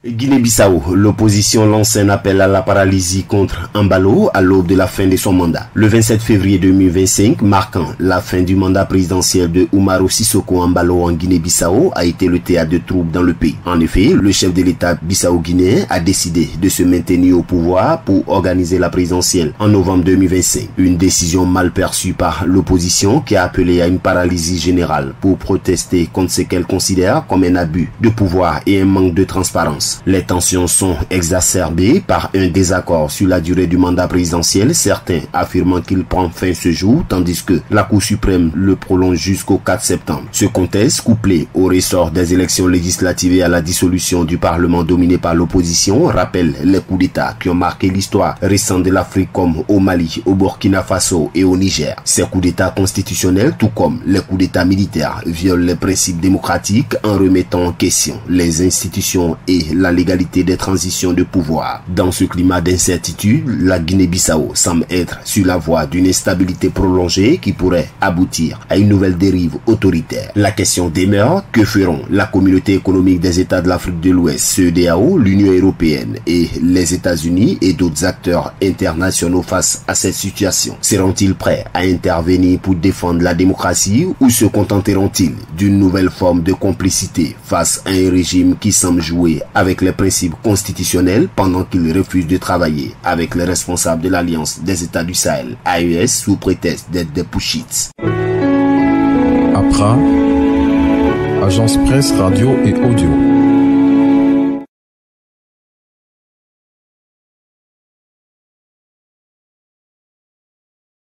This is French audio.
Guinée-Bissau, l'opposition lance un appel à la paralysie contre Embalo à l'aube de la fin de son mandat. Le 27 février 2025, marquant la fin du mandat présidentiel de Umaro Sissoko Embalo en Guinée-Bissau, a été le théâtre de troubles dans le pays. En effet, le chef de l'État bissau-guinéen a décidé de se maintenir au pouvoir pour organiser la présidentielle en novembre 2025. Une décision mal perçue par l'opposition qui a appelé à une paralysie générale pour protester contre ce qu'elle considère comme un abus de pouvoir et un manque de transparence. Les tensions sont exacerbées par un désaccord sur la durée du mandat présidentiel, certains affirmant qu'il prend fin ce jour, tandis que la Cour suprême le prolonge jusqu'au 4 septembre. Ce contexte, couplé au ressort des élections législatives et à la dissolution du Parlement dominé par l'opposition, rappelle les coups d'État qui ont marqué l'histoire récente de l'Afrique comme au Mali, au Burkina Faso et au Niger. Ces coups d'État constitutionnels, tout comme les coups d'État militaires, violent les principes démocratiques en remettant en question les institutions et la légalité des transitions de pouvoir. Dans ce climat d'incertitude, la Guinée-Bissau semble être sur la voie d'une instabilité prolongée qui pourrait aboutir à une nouvelle dérive autoritaire. La question demeure, que feront la communauté économique des États de l'Afrique de l'Ouest, CEDEAO, l'Union européenne et les États-Unis et d'autres acteurs internationaux face à cette situation? Seront-ils prêts à intervenir pour défendre la démocratie ou se contenteront-ils d'une nouvelle forme de complicité face à un régime qui semble jouer avec les principes constitutionnels pendant qu'il refuse de travailler avec les responsables de l'Alliance des États du Sahel, AES, sous prétexte d'être des pushits? APRA, Agence Presse, Radio et Audio.